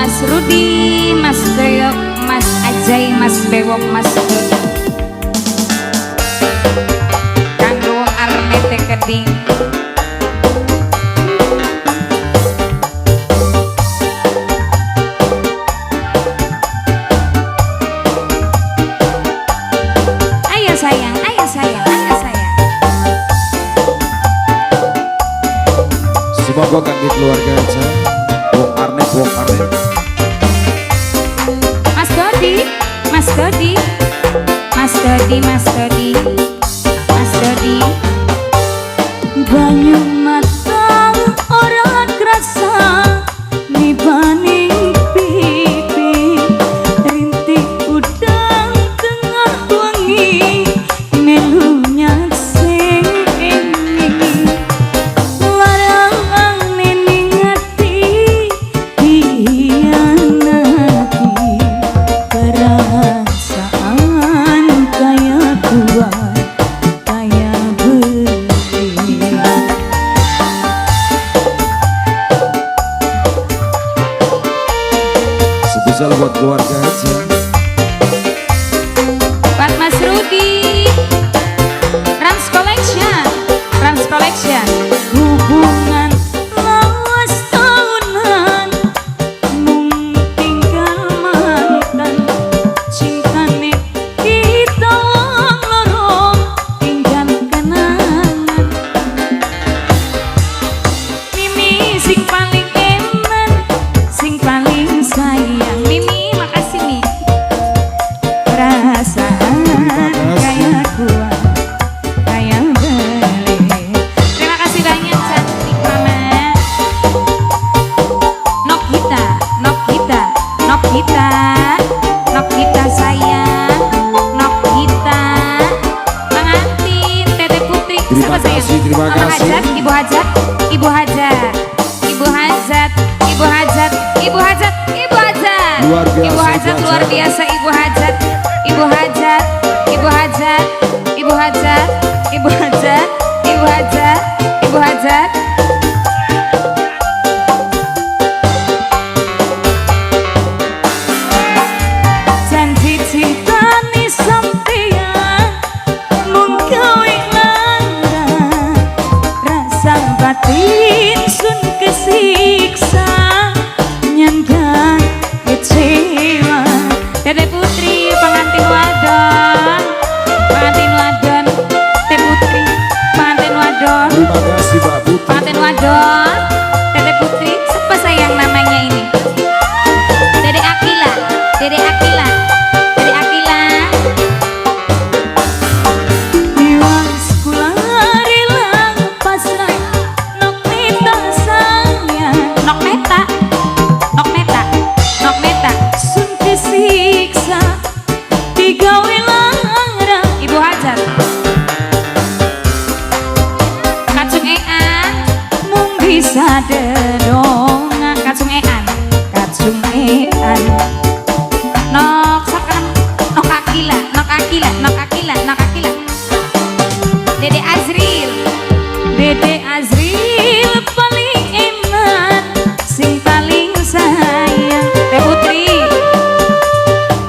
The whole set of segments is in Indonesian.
Mas Rudi, Mas Doyok, Mas Ajay, Mas Bewok, Mas Dodi. Kanggo Arnete Keding. Ayo sayang, ayo sayang, ayo sayang. Semoga kangge keluarga aja. Wong Arnet, Wong Arnet. Mas Dodi, Mas Dodi, Mas Dodi, Mas Dodi, Mas Dodi. Banyu mata ora krasa nibaning pipi, rintik udang tengah wengi melunya sing engi. Larang ning ati hianati perasaan kaya kuat kaya beli. Sebisa buat keluarga aja. Buat Mas Rudi, Rams Collection, Rams Collection. Hubungan lawas tahunan, mung tinggal mantan. Cintane kita wong loro, tinggal kenangan. Mimi sing paling eman, sing paling sayang. Mimi makasih nih. Perasaan kaya kuat kaya beli. Terima kasih banyak cantik mama. Nokita, Nokita, Nokita, Nokita sayang, Nokita. Pengantin Tete Putri. Terima Siapa sayang? kasih, terima Mama kasih. Hajat, Ibu Hajat, Ibu Hajat, Ibu Hajat, Ibu Hajat, Ibu Hajat, Ibu Hajat. Luar biasa, Ibu Hajat Ibu luar Hajat. biasa, Ibu Hajat, Ibu Hajat, Ibu Hajat, Ibu Hajat, Ibu Hajat, Ibu Hajat, Ibu Hajat. Janji cinta ni sampeyan mung gawe lara, rasa batin sun kesiksa nyandang kecewa. Tete Putri pengantin wadon, pengantin wadon. Tete Putri pengantin wadon, Terima kasih Mbak Putri. pengantin wadon. Tete Putri siapa sayang namanya ini? Dede Akila, Dede Akila, Dede Akila. Iwan sekolah rela pasrah, nok neta sayang, nok neta, nok neta, nok neta. Sun kesiksa digawe lara. Ibu Hajar. Kacung ean mung bisa dedong. Kacung ean, kacung ean. Nok sakram, nok Akila, nok Akila, nok Akila, nok Akila. Dede Azril, Dede Azril paling eman, sing paling sayang. Teh Putri,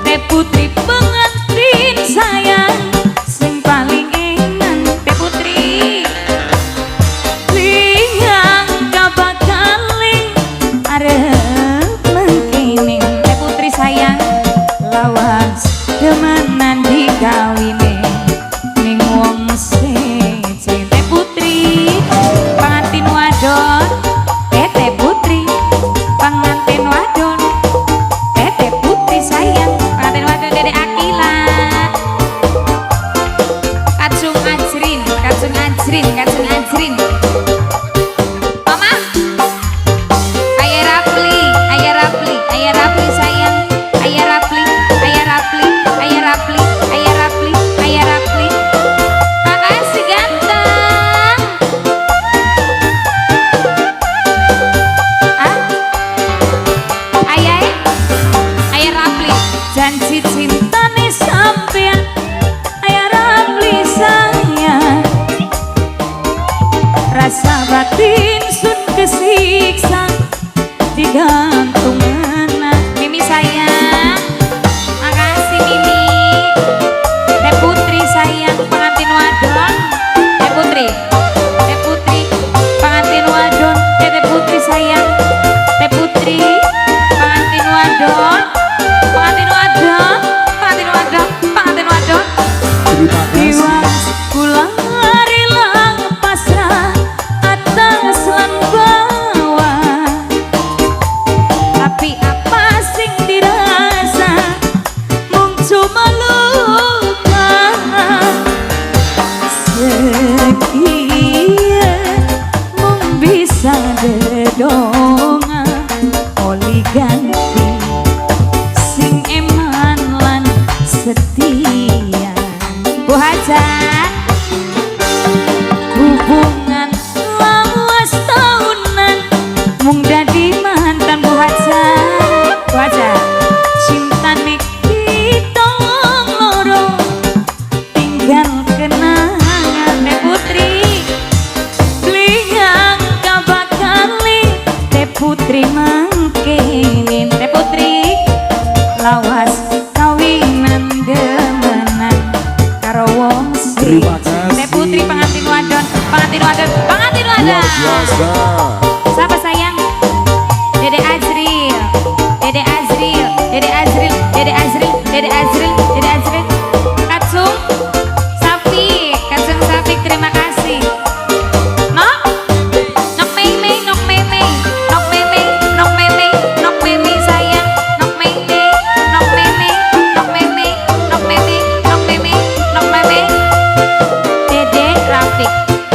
Teh Putri pengantin sayang, sing paling eman. Teh Putri, lingang kabakaling arep mengkini. Teh Putri sayang, lawas demenan dikawini ning wong siji. Teh Putri pengantin wadon, Tete Putri pengantin wadon, Tete Putri sayang, pengantin wadon. Dede Akila, Kacung Ajrin, Kacung Ajrin, Kacung Ajrin. Mama, Ayah Rapli, Ayah Rapli, Ayah Rapli sayang, Ayah Rapli, Ayah Rapli, Ayah Rapli, Ayah Rapli, cuma luka sekian mung bisa dedonga oli ganti sing eman lan setia Bu Haja hubungan lawas tahunan mung dadi mantan Bu Haja Bu Haja cinta kita loro tinggal kenangan Putri liang kabakali Putri mangkinin Putri lawas kawinan demenan karo wong Terima kasih. Putri pengantin wadon Luar biasa. siapa sayang Dede Azril Dede Azril Dede Azril Dede Azril Dede Azril Dede Azril Katsung Sapi terima kasih Nok Nok Mei Nok Mei Nok Mei Nok Mei Nok Mei sayang Nok Mei Nok Mei Nok Mei Nok Mei Nok Mei Nok Mei Dede Rafiq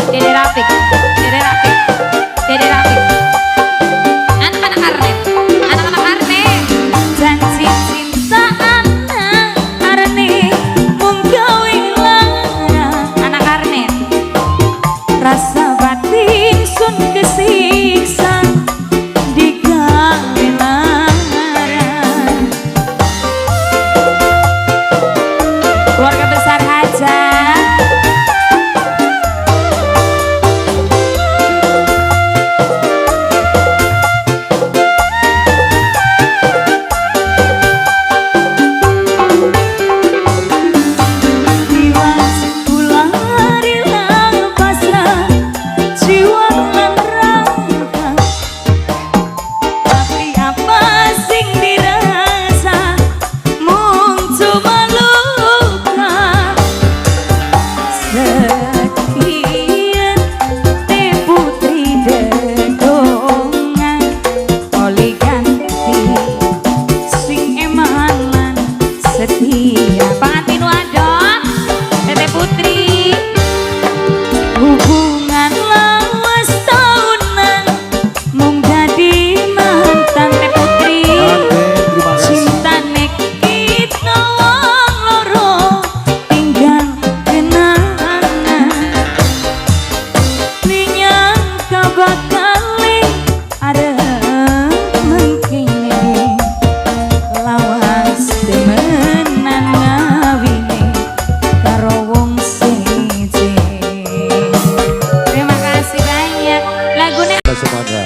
Dede Rafiq Dede Rafiq Dede Rafiq anak-anak Arnet janji cinta anak Arnet mung gawe larang anak Arnet rasa batin sun kesiksa digawe larang keluarga besar Haja semuanya.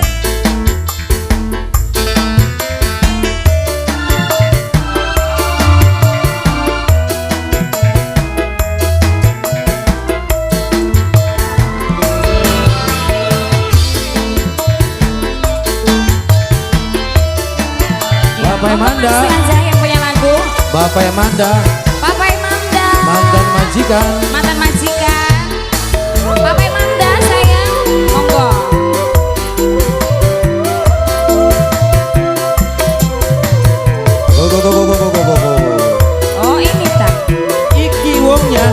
Bapak Emanda, yang punya lagu. Bapak Emanda, Bapak Emanda, mantan majikan. mantan majikan. Bapak Emanda sayang, monggo. Go. Oh ini tak. Iki wongnya.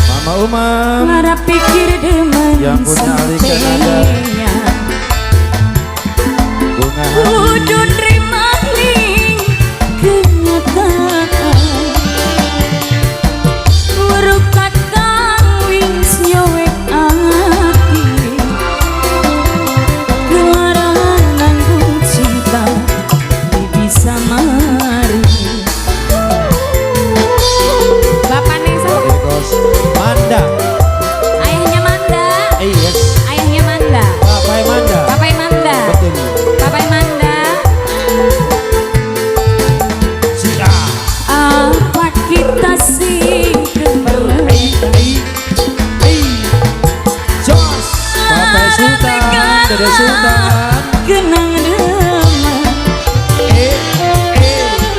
Mama Umam, Lara pikir demen yang punya alikan ada. Bunga Kudu nerima ning kenyataan Werukat kawin nyowek ati Gelaran nanggung cinta bisa mari Bapak nih sama Bos Manda. ayahnya Manda Yes. Ayahnya Manda Bapak Emanda. Bapak Manda Betul. Bapak Manda Si A. apa kita sih Jos. Bapak Sultan. Dede Sultan. kenang demam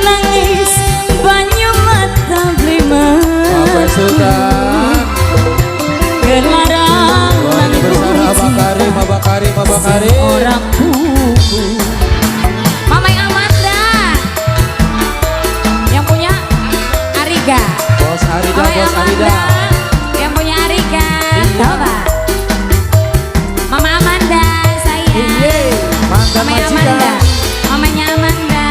nangis banyu mata blema Bapak Sultan. kelarang Wali bersama Abang Karim. orang buku Mama yang Amanda Arida, Mama bos Arida. Amanda, yang punya Arika. Iya. Coba. Mama Amanda, sayang. Iye, mantan Mamanya Amanda, majikan. mamanya Amanda.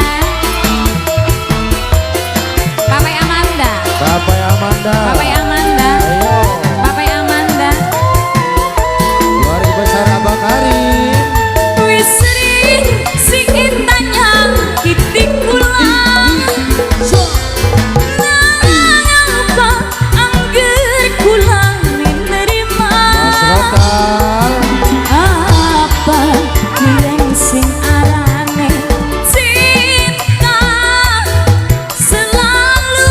Papai Amanda, Bapak Amanda. Papai Amanda, Ayo, Papai Amanda. keluarga besar Abang Karim. Wis sering sing tanya titik pulang. Nangapa angger kula nerima. Mas Rotal. Apa yang sing arane cinta selalu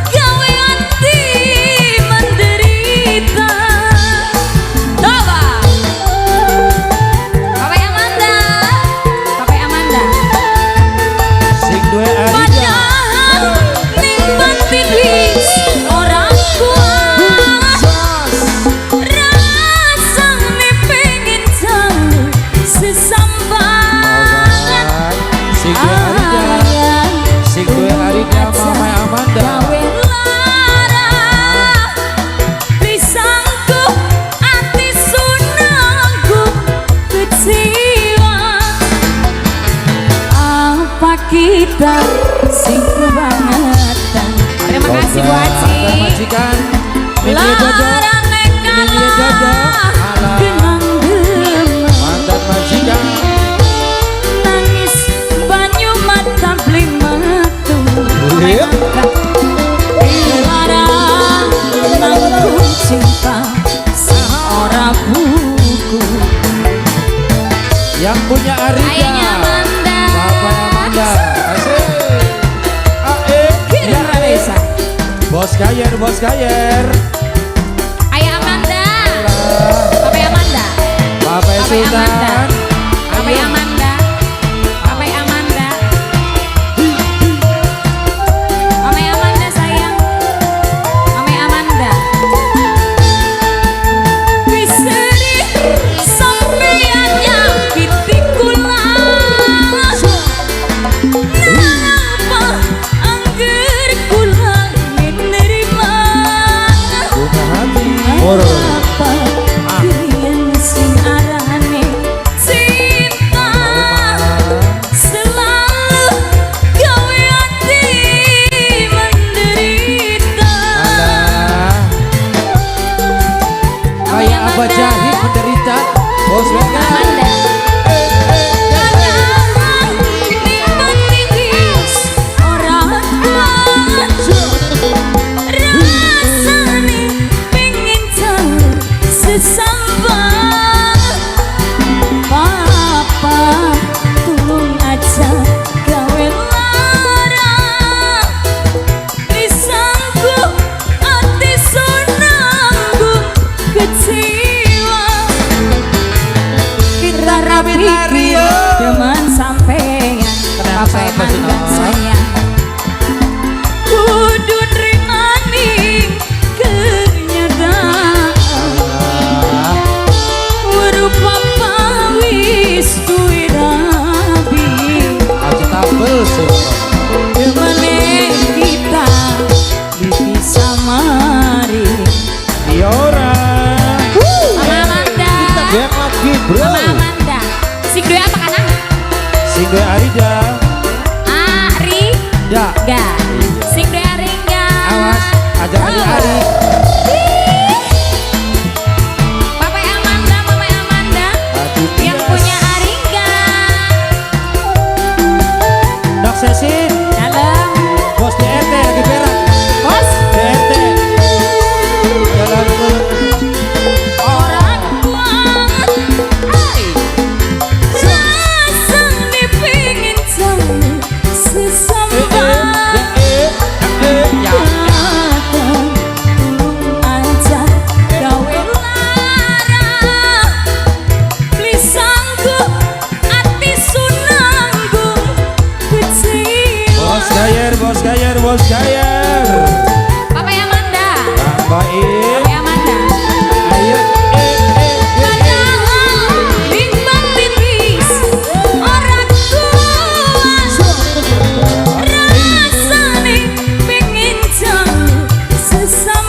gawe ati menderita. Coba Papai Amanda, Papai Amanda. Sing duwe Arida. Padahal ning batin wis ora kuat. Rasane pengen jauh sesambat. Sing duwe Arida. Sing duwe Arida Mama Amanda. Gawe lara pisangku ati sunangku kecewa. Apa kita sing kebangetan. Terima kasih Bu Haji. Mantan majikan. Media Dodo. Larang Media Dodo. kalah Alah. genang gemes. Mantan majikan. Nangis banyu mata beli metu. Iya. Dilarang nanggung cinta seorang buku. Yang punya Arida. Ayahnya Amanda. Bapak Amanda. Asik. Kira Reza. Bos Gayer, Bos Gayer. Ayah Amanda. Papai Amanda. Bapak Papai Sultan. Amanda. Papai Amanda. Papai Amanda. Papai Amanda sayang. Papai Amanda. Wis sering sampeyan nyakiti kula. Napa angger kula nerima. Bunga hati. Apa yang sing arane cinta selalu gawe ati menderita. Kayak Abah Jahit menderita. Bos Gayer. Amanda. Kadang nikmat tingis orang kuat. Rasane pengen jauh sesambat. Papa tolong aja gawe lara pisangku ati sunangku kecewa. Kita rapi teman sampeyan Papai Amanda sayang. Kudu nerimani kenyataan. Berupa pawis duwe rabi. Aja tabel sih. Gimana kita dipisah mari. Diora. Mama Amanda. Dia lagi bro. Mama Amanda. Sing duwe apa kana? Sing duwe Arida. Ari. Ya. Ga. Sing duwe Aringga. Awas. Aja Ari. Papai Amanda, Mama Amanda. Aduh, Yang punya Aringga. Dok Sesin. Dalam. Bos DRT lagi berak. Bos. DRT. Jalan ke. Orang kuat. Ay. Rasane pengen jauh sesambat. Ya. Tolong aja gawe lara pisangku ati sunangku kecewa. Bos Gayer, Bos Gayer, Bos Gayer. Papai Amanda. Tambahin. Papai Amanda. Ayo. Padahal ning batin wis ora kuat. Rasane pengen jauh sesama.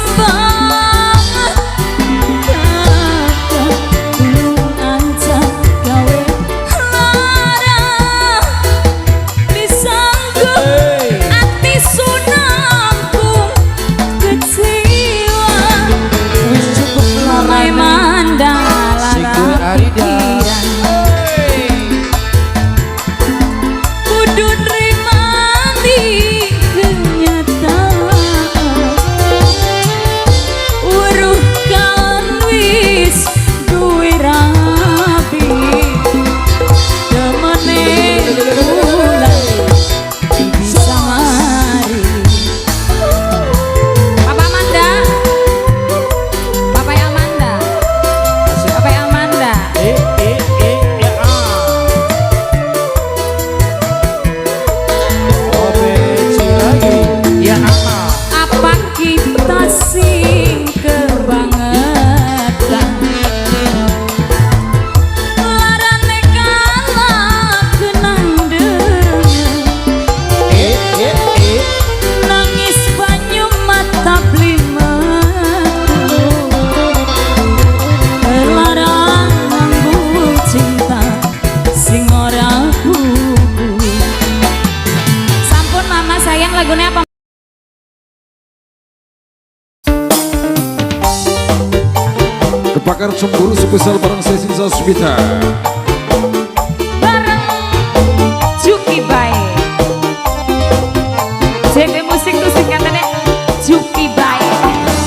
lagunya apa? Kebakar cemburu spesial bareng sesi Sasmita. Bareng Juki Bae. JB Musik tuh singkatannya Juki Bae.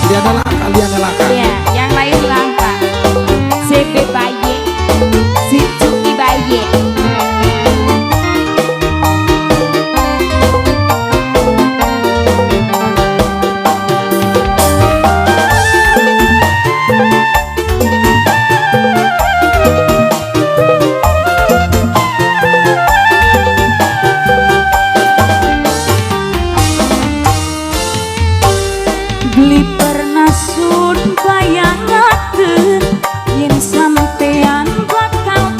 Kalian laka. Iya, yang lain langka. JB Bae, si Juki Bae. Beli pernah sun bayangakeun yen sampean bakal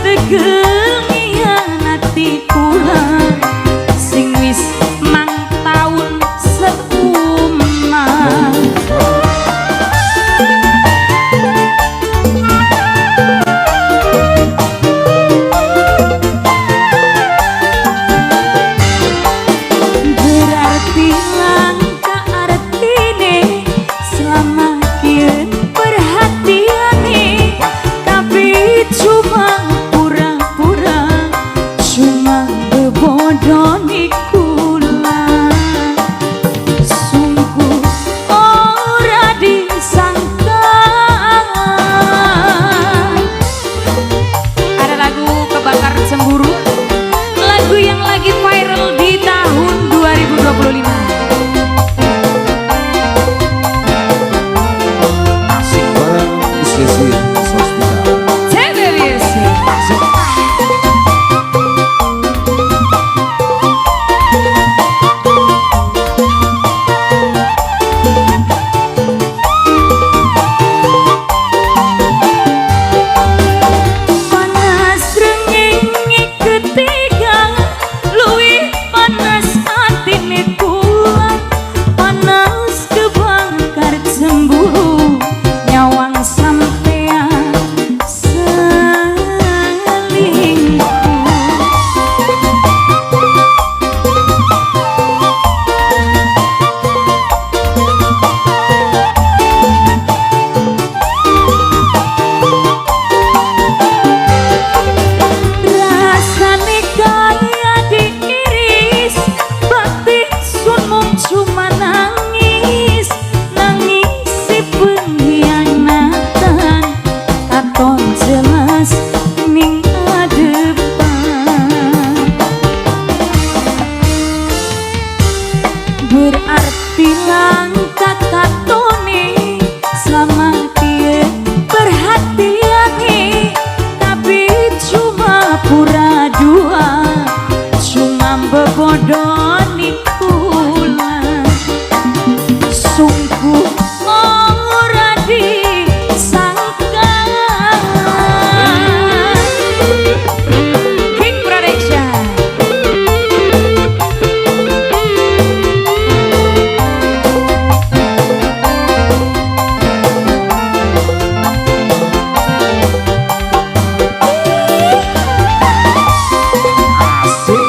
tegel ngianati kula sing wis mang taun seumah. Berarti langka artine selama kieu perhatiane tapi cuma pura-pura cuma bebodoni kula sungguh ora disangka. Ada lagu Kebakar Cemburu, lagu yang lagi viral di tahun 2025. Asik bareng sesi Sasmita. JB Music. Panas rengenge ketiga, luwih panas atine kula, panas kebakar cemburu, nyawang sampean selingkuh. Rasane kaya diiris, batin sun mung cuma nangis, nangisi pengkhianatan, katon jelas ning adepan. Berarti langka katone selama kieu perhatiane tapi cuma pura dua, cuma bebodoni kula sungguh ora disangka. King Production. Asik.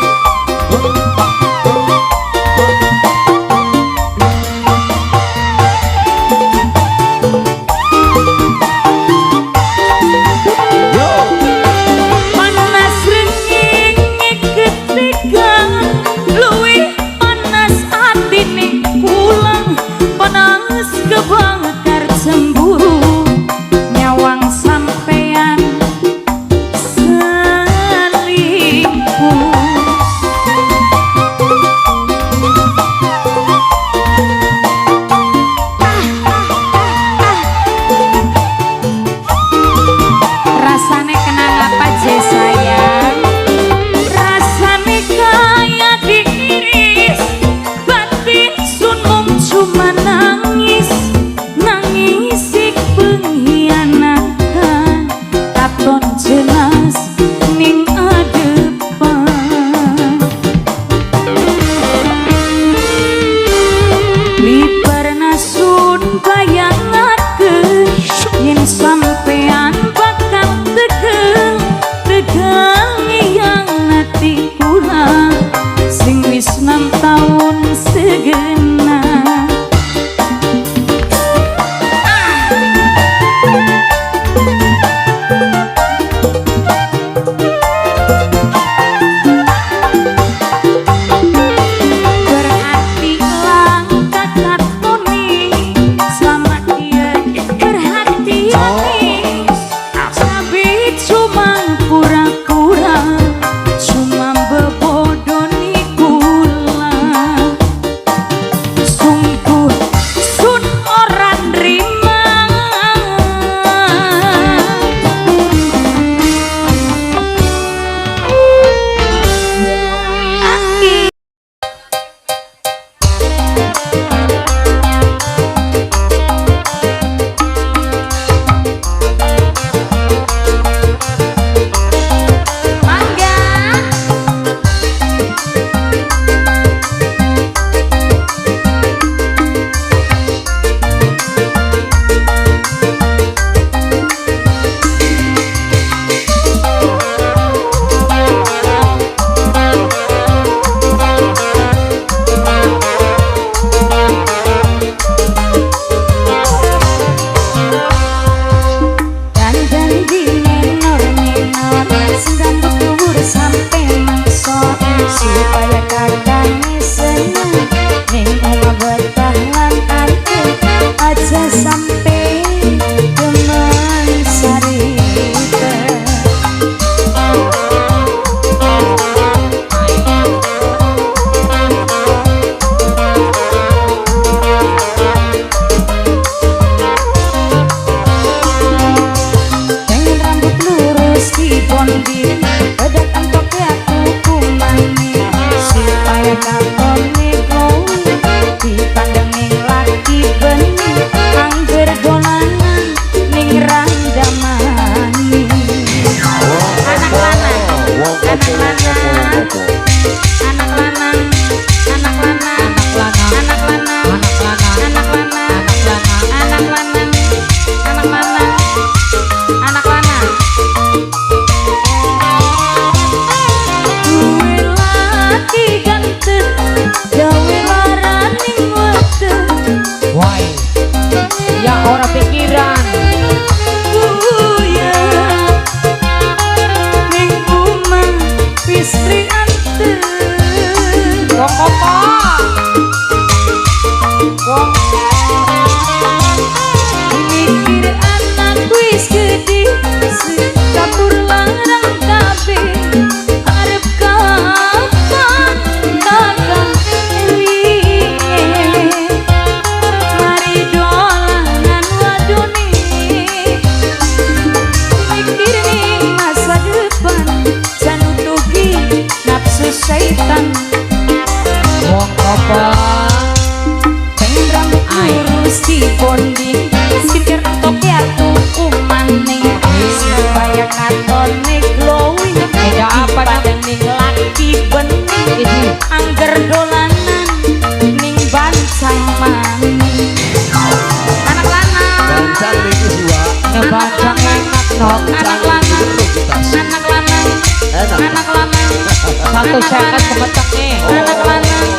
Satu seket kemetek nih. Anak lanang,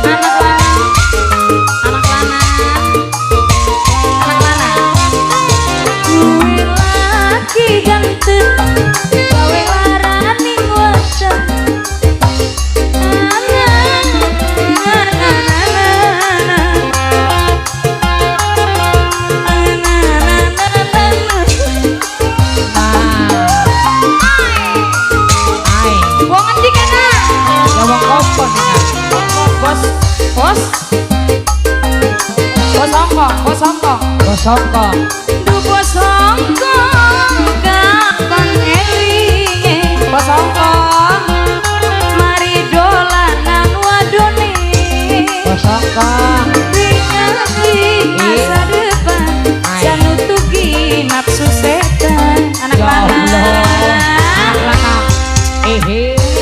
anak lanang, anak lanang, anak lanang. Gue lagi ganteng, gawe larani wajah. Songkong Dupo songkong kapan elinge Songkong mari dolanan wadone Songkong ringati masa depan janutugi nafsu setan anak lanang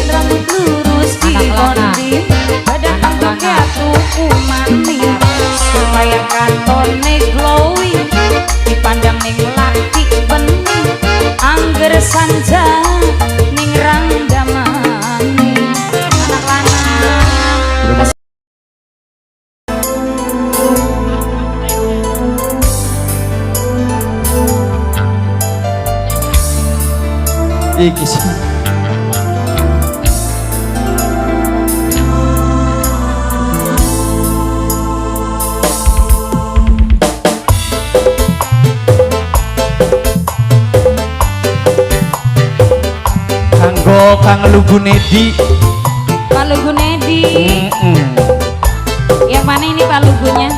rambut lurus dibondi badan bentuknya tuku maning supaya kantone glowing dipandang ning laki bening angger sanja ning rangdamane anak lanang. Iki sih. Kang Lugu Nedi. Pak Lugu Nedi. Yang mana ini Pak Lugunya?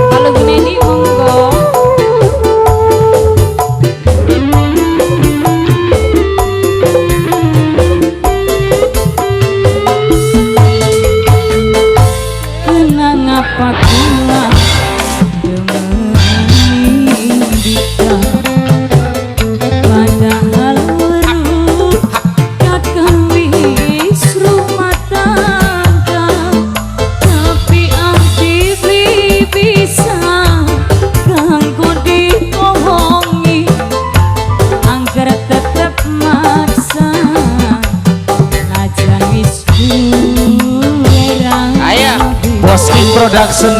Pak Lugu Nedi monggo. Production.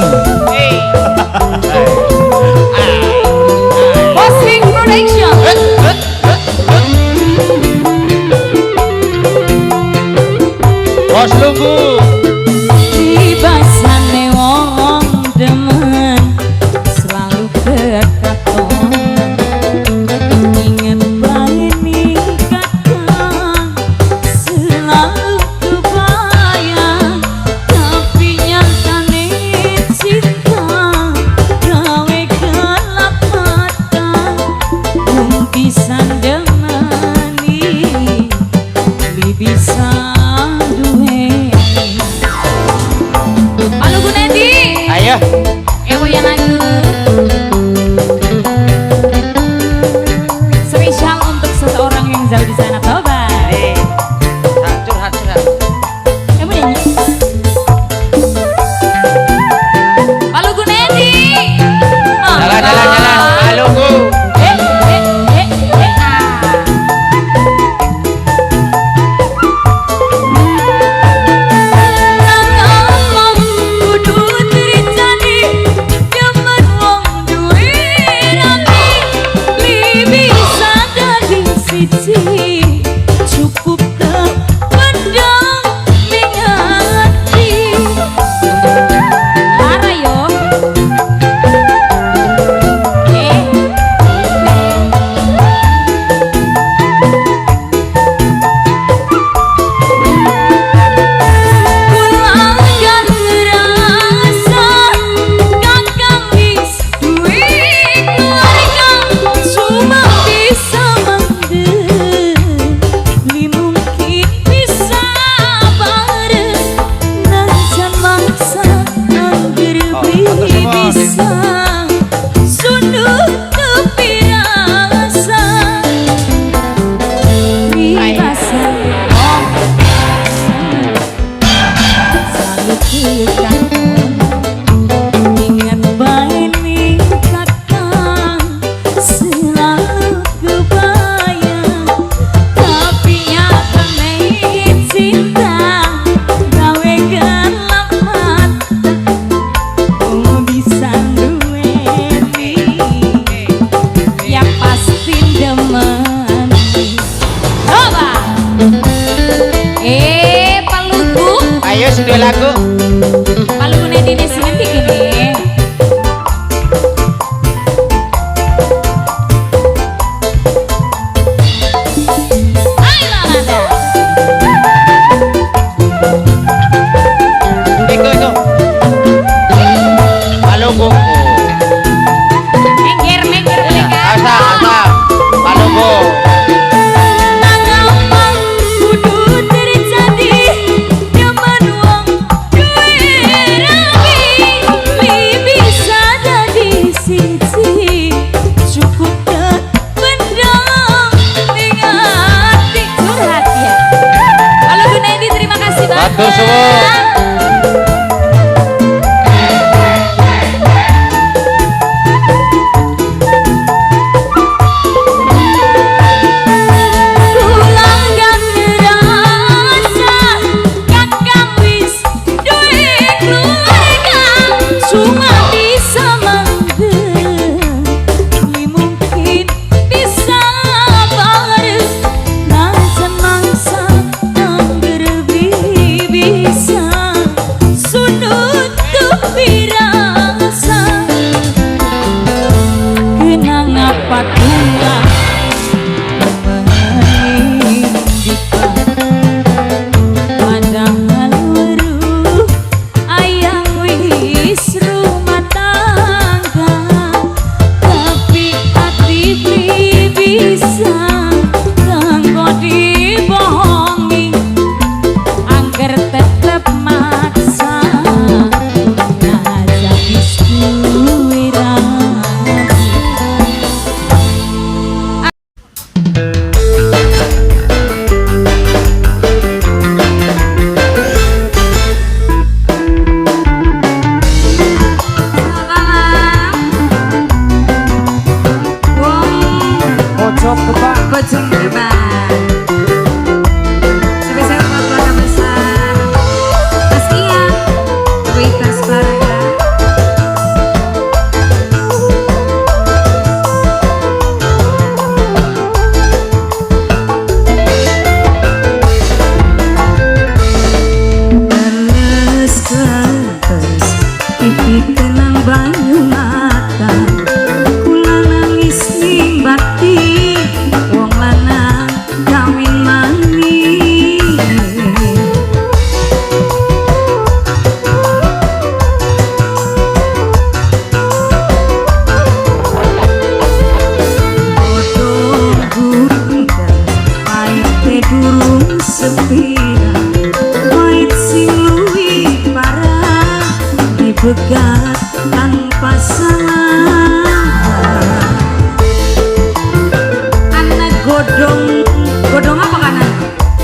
Posting Production. Bos Lugu. Dibasane wong demen selalu kekaton. Ingat bae nih kakang selalu kebayang, tapi nyatane cinta gawe gelap mata. Bisa demani li bisa Malu Gunedi. Ayo. Ewo yang lagu spesial untuk seseorang yang jauh di sana. Toba. Curhat. Kamu nyanyi. Malu Gunedi. Jalan. Maluku. Cukup kependam mengati Lara yo Pulangkan rasa kakang wis duwe keluarga cuma bisa mendem li mungkin bisa bareng najan mangsa angger bisa sundut tepi rasa ribasa selalu kekaton. Ingat bae nih kakang selalu kebayang, tapi nyatane cinta gawe gelap mata. Oh bisa duweni ya pasti demeni. Coba Paluku Ayo sedih lagu. Paluku Nedine sini gini. Hai Lalanda. Iko. Maluku. Mengger mereka. Asa. Maluku. Gampang kudu terjadi zaman wong duwe sepira wait sing luwih parah dibegat tanpa salah anak godong apa kanan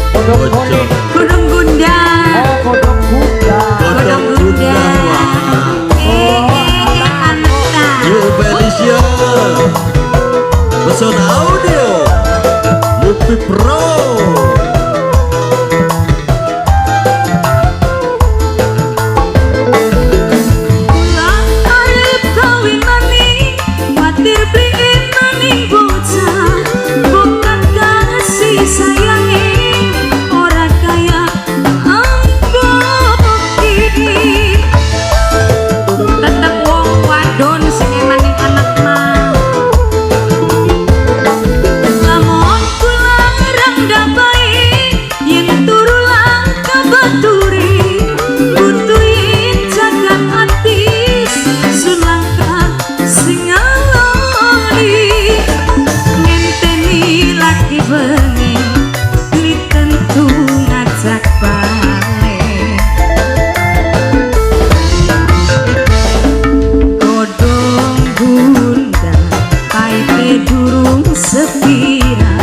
Kodok kulit. godong gundang Oh, kodok kuda. godong gundang anak tak New Felicia Pesona Audio Lupi Pro Pulang arep kawin maning, watir beliin maning bocah. Bukan kasih sayangi, ora kaya amboki. Tetep wong wadon sing maning anak mah. Lamun pulang rangga baik, yen turu langkah baturi. Butuhin jagat atis sulangkah sing aloli ngenteni laki bengi li tentu ngajak balik godong bunda paite durung sepira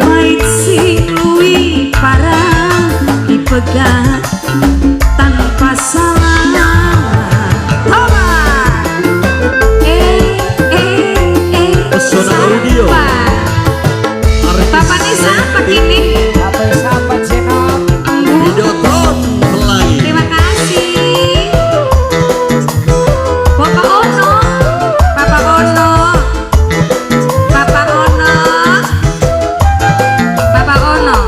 wait sing luwih parah dipegang tanpa salah. Pesona Audio. Bapak ini siapa kini? Apa sahabat senap? Videotron Pelangi Terima kasih. Bapak Ono, Bapak Ono, Bapak Ono, Bapak Ono.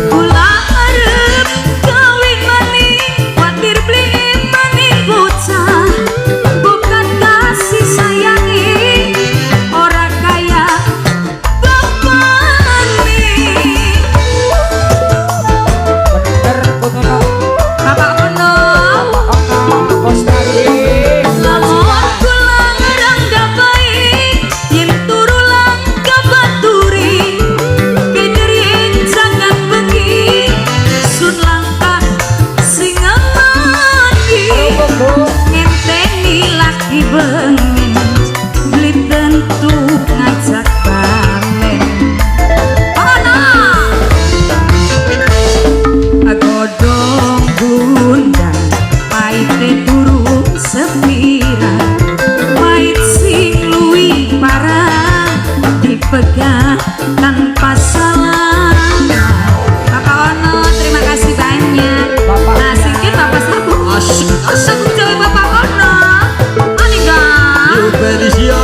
Kula arep kawin maning, watir beliin maning bocah. Bukan kasih sayangi, ora kaya bapakne. Bener kuno. Bapak Ono. Bos tadi. Lamun pulang rangga baik, yen turu langkah baturi. Kederien jangan bengi, sun langkah sing amandi. Ngenteni laki bengi, beli tentu ngajak pamen. Ono! Godong bunda paite durung sepira pait sing luwih parah dipegang tanpa salah. Bapak Ono terima kasih banyak. Nah singkir Bapak Sabu Asik Joy Bapak Ono Aniga New Felicia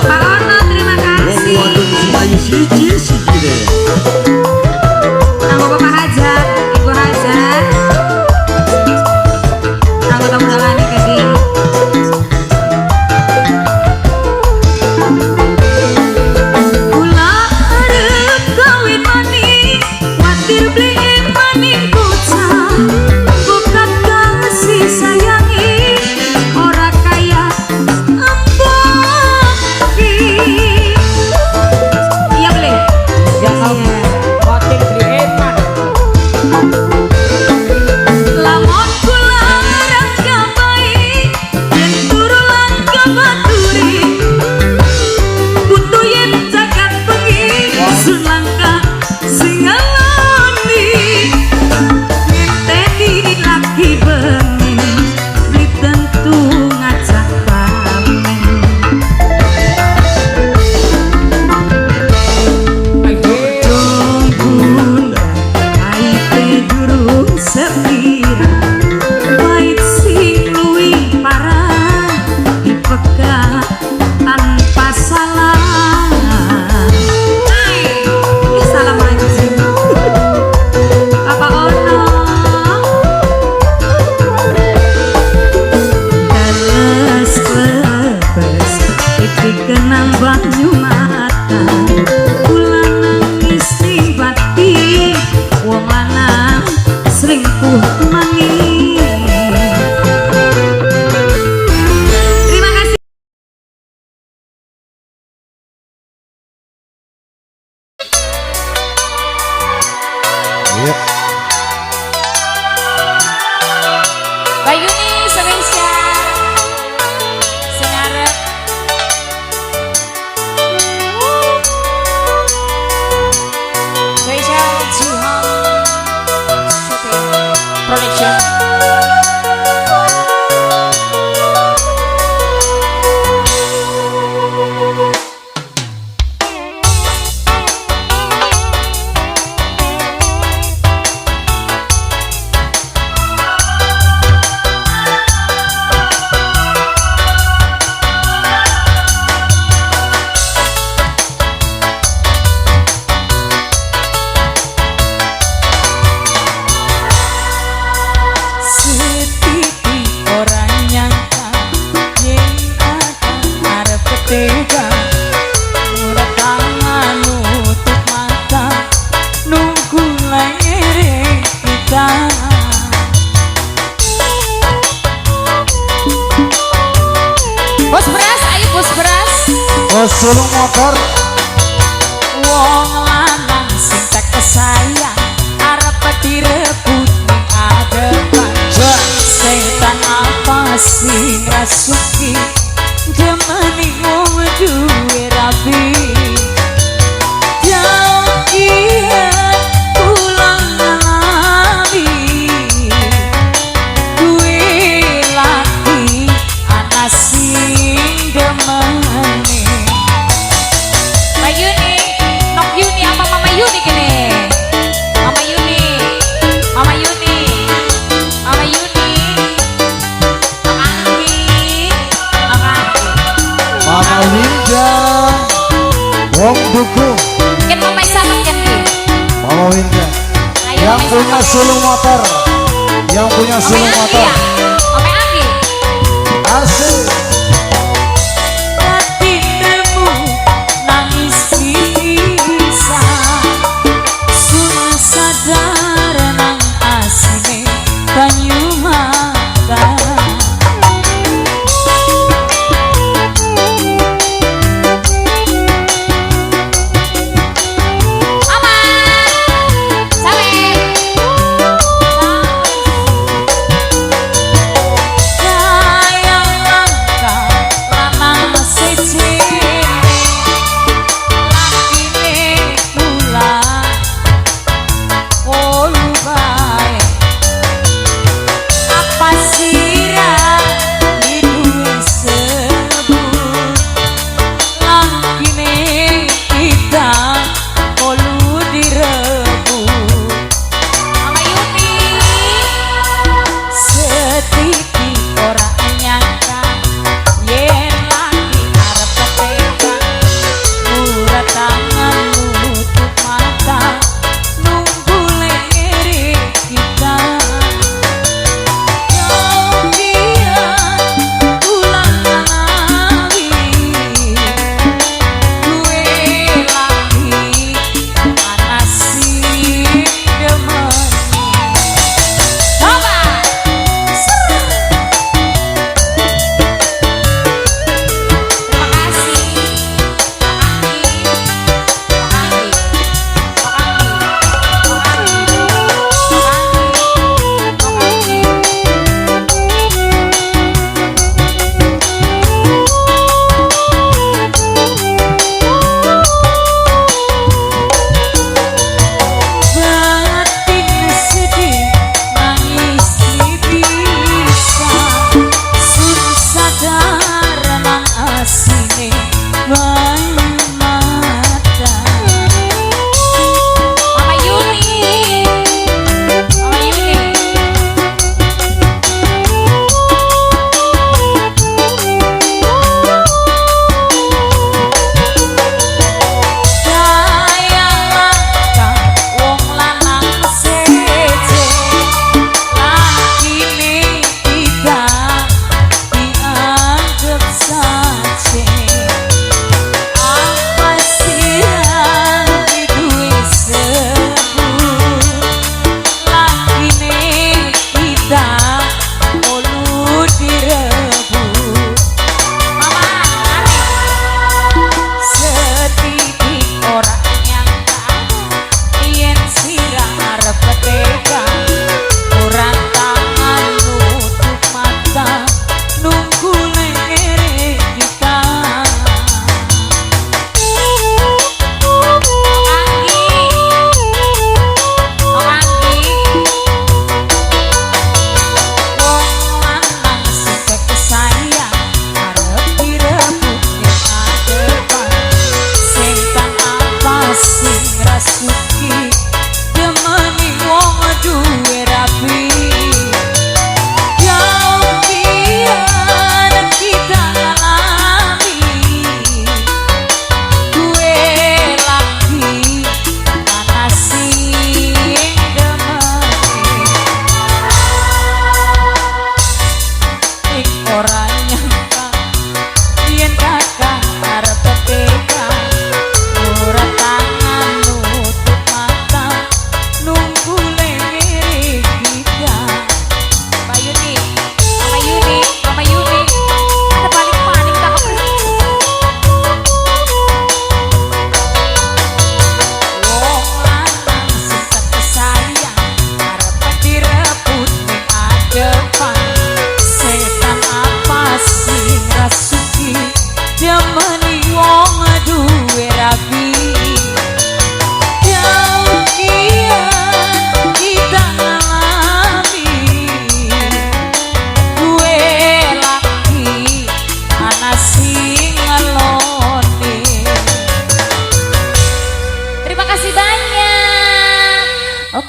Pak Ono terima Wong kasih. wadon selayu siji deh Nama Bapak Hajar, Ibu Hajar. Aku tamu dalani ke dia. Kula arep kawin maning, watir beliin maning bocah. Bukan kasih sayangi, ora kaya amboki. Iya boleh. Jangan motif beli eman. Lamun kula rangga baik, yen turu langkah baturi. Butuh yen jagat bengi, sulangkah sing aloni. Ngenteni laki bengi, li tentu ngajak pamen. Godong bunda paite durung sepira wait sing luwih parah dipegang tanpa salah. Salah mancing Bapak Ono Dales pepes iki kenang banyu mata kula nangis ning batin wong lanang selingkuh maning. Terima kasih. Iya. Bayuni spesial sengarep spesial Jihan Production. Bos beras, ayo bos beras. Bos sulung motor. Wong lanang sing tak kesayang arep direbut ning adepan. Setan apa sing rasuki demeni wong duwe rapi. Jangan pulang lagi. Duwe lagi anak sing demeni. Mayuni, Nok Yuni apa Mama Yuni gini? Mama Yuni, Mama Yuni, Mama Yuni, Nok Anggi, Nok Anggi. Mama Winda. Wong Duku. Mungkin Mama Isabel kan Ki? Mama Winda. Ayo Yang Mama punya Isabel. sulung motor. Yang punya Mama sulung Anggi motor. ya? Mama Anggi. Asik. Hatimu nangis bisa sun sadar nang asine banyu mata. Aman, sampai.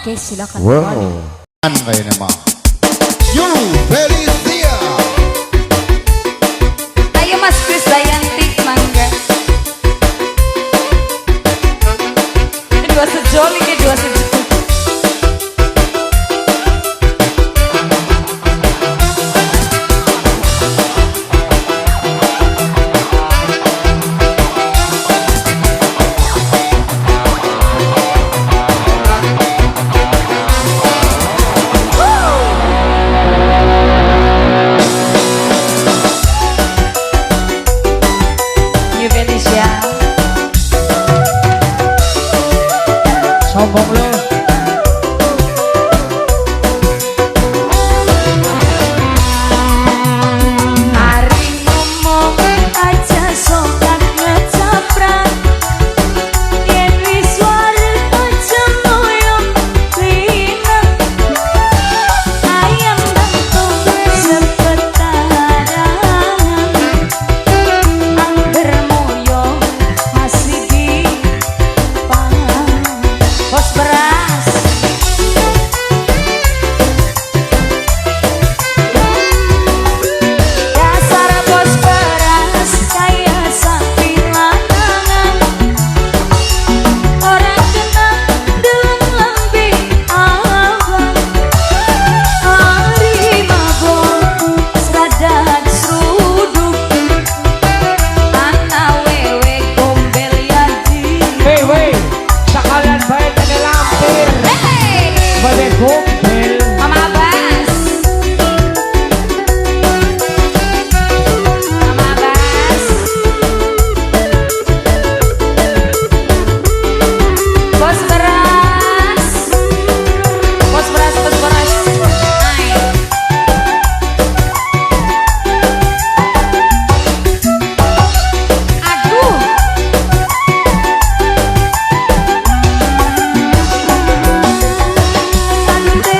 Oke, silakan. Wow. Kan kayaknya mah. You Felicia. Ayo Mas Krisdayanti, mangga. Ini dua sejoli, ini dua sejoli. Sombong lo. Hari ngomong aja sokat ngecaprak. Yen wis waret aja moyong linang. Ayam bantung sepetaran. Angger moyong masih di pangan. Bos beras. Dasar bos beras kaya sapi lanangan. Orang kena dalam lambe abang. Hari mabok seradak seruduk. Anak wewe gombel yadi. Wey, sekalian baik ada lampir. Hey! Bade gombel. Mama Abbas. Mama Abbas. Bos beras. Bos beras, bos beras. Ay. Aduh. Sante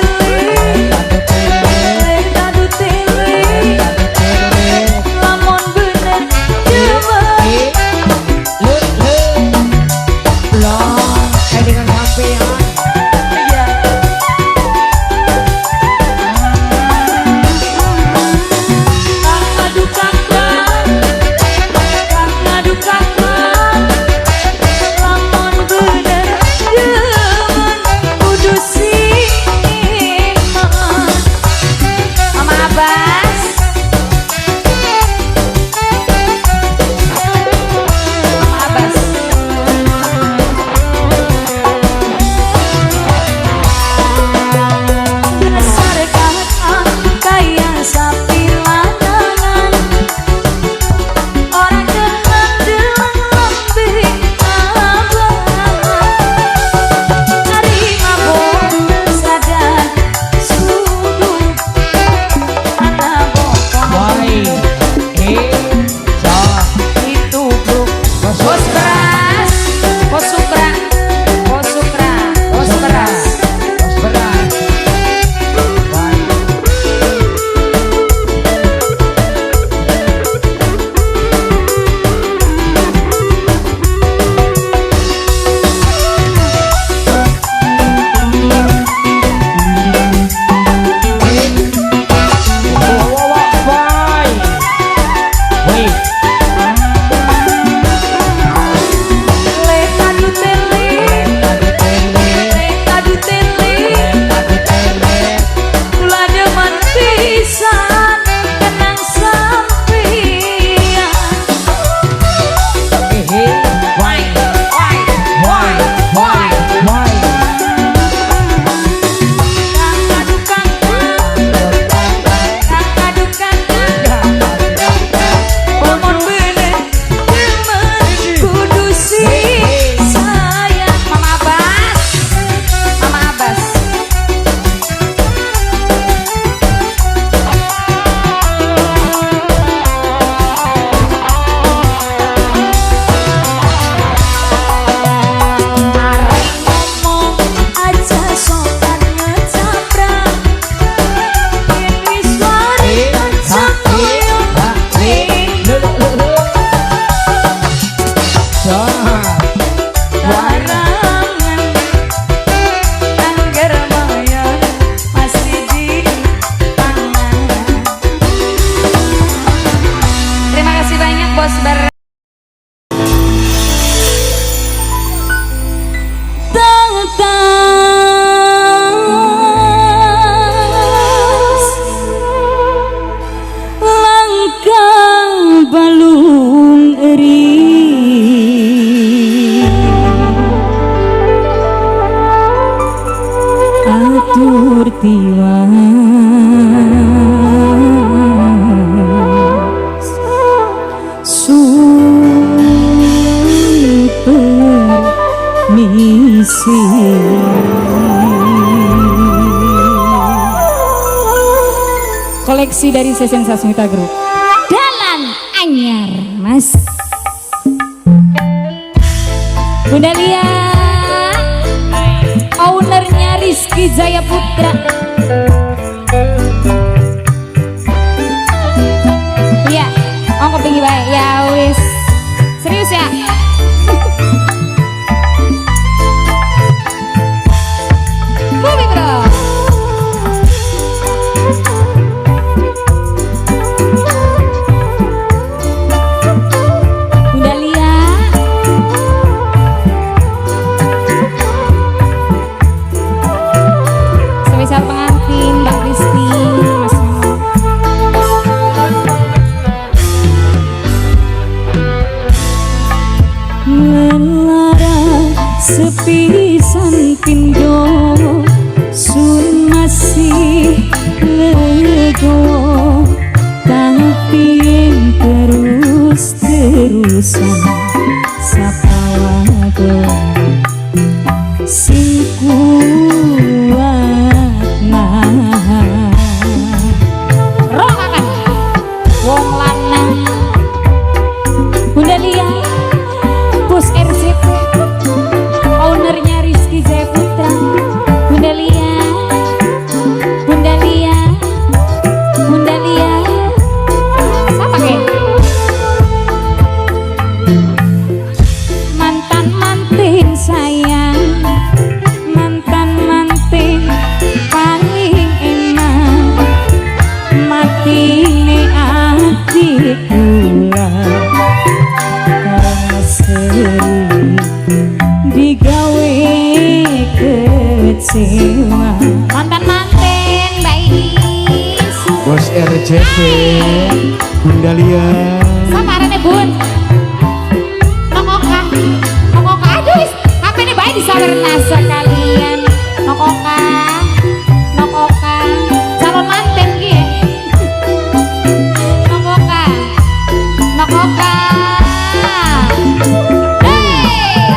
tutur tiwas super misi koleksi dari Sesen Sasmita Group Dalan Anyar Mas Bunda Lia ownernya Rizky Jaya Putra. Iya, ongkop tinggi baik. Ya wis. Serius ya? Bumi bro. Bunda Lia spesial pengantin Mbak Kristi Mas Memo. Melarang sepisan pindo sun masih legowo tapi yang terus-terusan sapa wae sing kuat nahan rokakan wong lanang Bunda Lia bos RCP ownernya Rizky Jaya Putra. Bunda Lia Bunda Lia Bunda Lia siapa ke mantan mantin sayang mantan mantin paling enak mati ne ati kula karena sering digawe kecewa mantan mantin baik Bos RCP Bunda Lia samarane bun nokoka aduh apa nih baik disawerna sekalian nokoka calon manten ki ya nokoka hey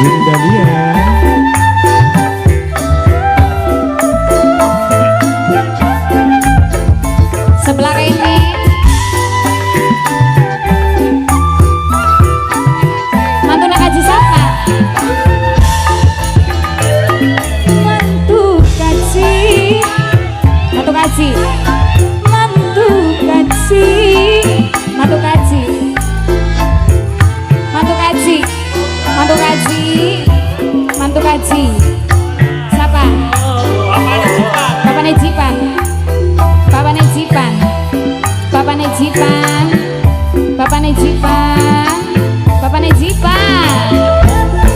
Bunda Lia sebelah ini mantu nak kaji siapa mantu kaji mantu kaji mantu kaji mantu kaji mantu kaji mantu kaji mantu kaji siapa Bapak Nejipan Bapak Nejipan Bapak Nejipan Bapak Nejipan Bapak Nejipan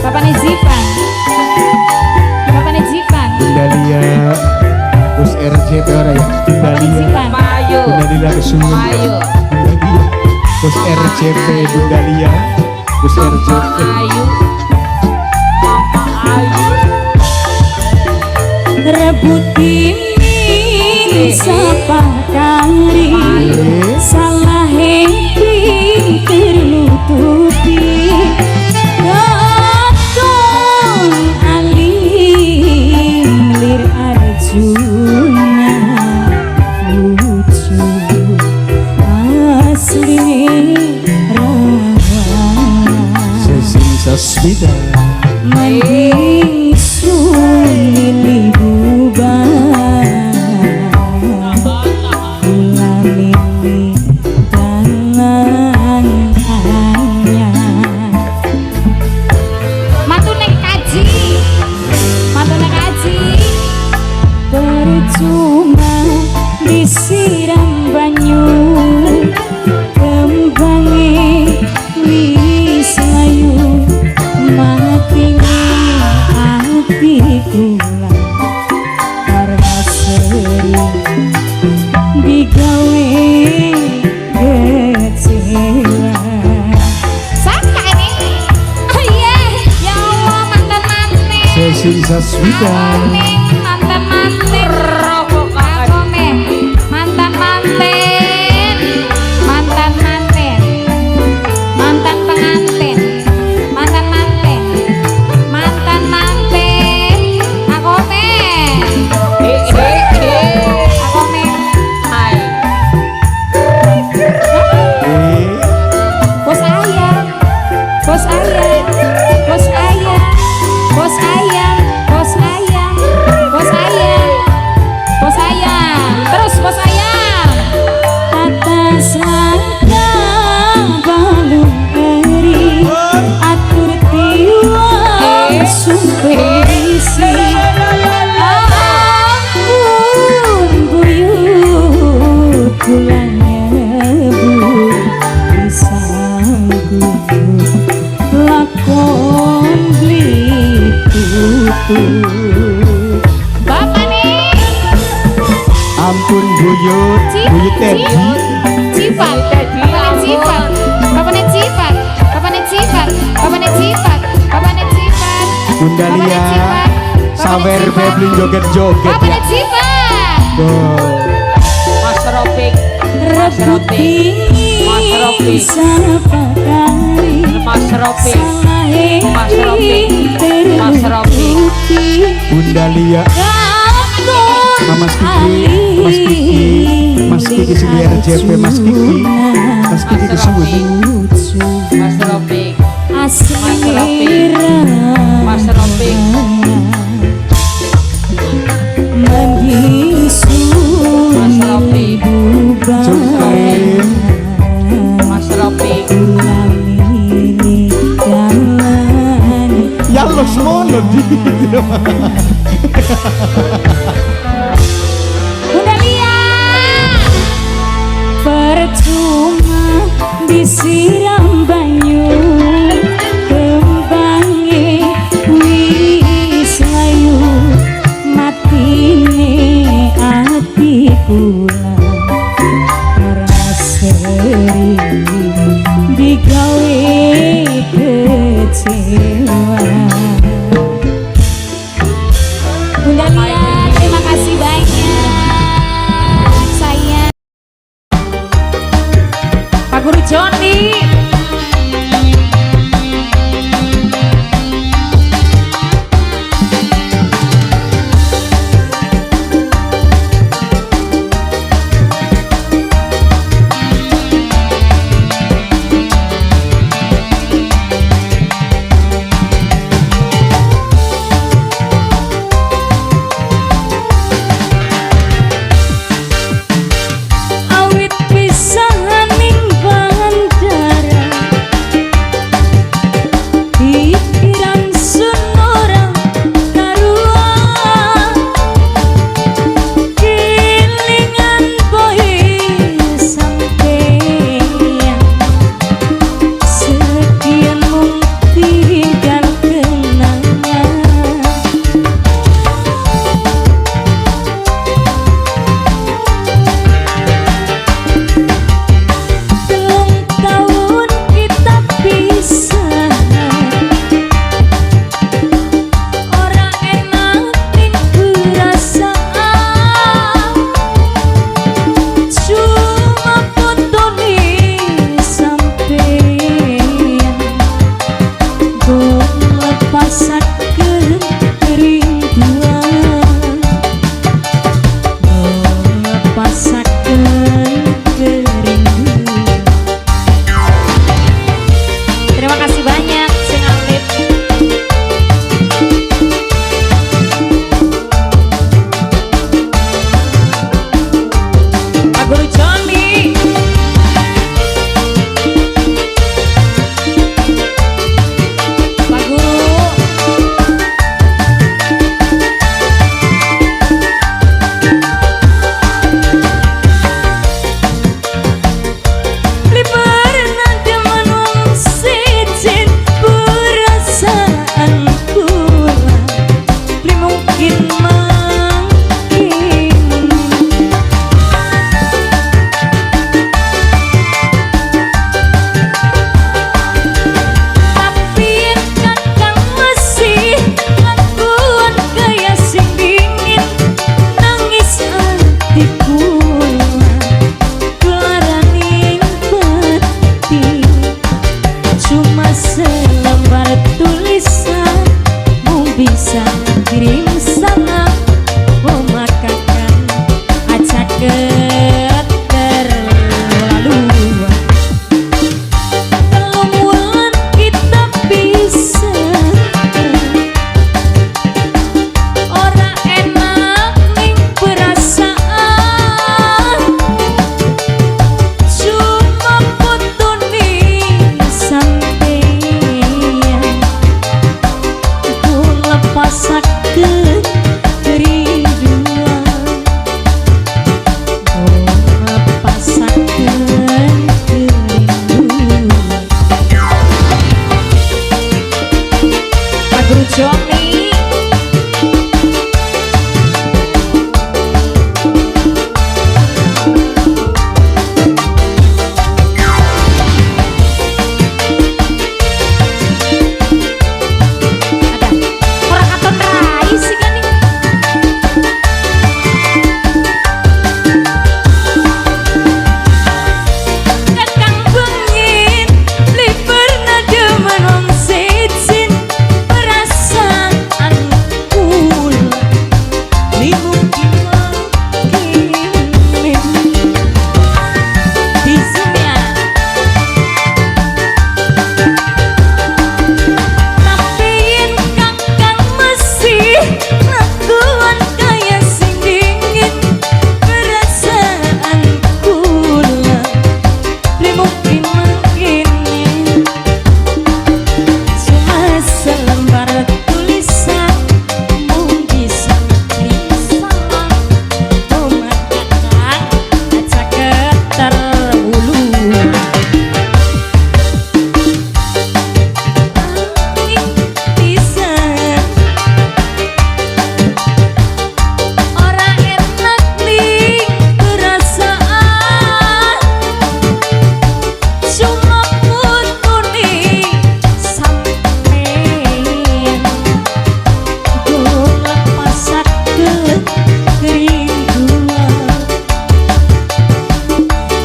Bapak Nejipan Bapak Nejipan Bunda Lia Bos RCP orang ya Bunda Lia Nejipan Bunda Lia Kesungguh Bunda Lia Bos RCP Bunda Lia Bos RCP rebutin sapa kali salah henti ternutupi katon alim lir Arjuna lucu asli rawan Sesen Sasmita mending suni bubar ulamini dalan anyar mantu nek kaji percuma disiram banyu kembange wis layu mati hati kula karena sering digawe kecewa siapa ini oh iya ya Allah mantan manten Sesen Sasmita mantan manten Akome mantan manten mantan manten mantan pengantin mantan manten mantan manten Akome Akome Eh, bos ayam bos ayam bos ayam bos ayam bos ayam bos ayam bos ayam terus bos ayam atas langkah balung eri atur tiwang sumpesi ampun buyut kulanya bu disanggup lakon beli tutup bapak nih ampun buyut Teddy. Cipat bapaknya Cipat bapaknya Cipat bapaknya Cipat bapaknya Cipat bapaknya Cipat Bunda bapaknya Lia Cipat sawer Febri joget-joget bapaknya ya. Cipat Go. rebuti sapa kali Bunda Lia Mas Kiki Mas Kiki sini RJP Mas Kiki kesini ya lo semono di Bunda Lia percuma disiram banyu kembange wis layu matine ati kula raseri digawe kecewa. Bunda Lia, terima kasih banyak sayang. Pak Guru Joni. awit pisahan ning bandara pikiran sunora karuan kelingan boy sampeyan sekian mung tinggal kenangan telung tahun kita pisah ora enak ning perasaan cuma fotone sampeyan kok lepasaken kerinduan lepasaken kerinduan. Terima kasih banyak sing atlet. Pak Guru Joni. Pak Guru. Liburan jaman wong sejen perasaan kula li mungkin mangkin tapi kakang masih lakuan kaya sing dingin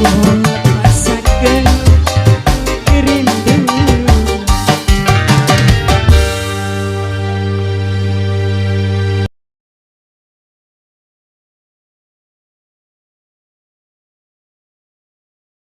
Oh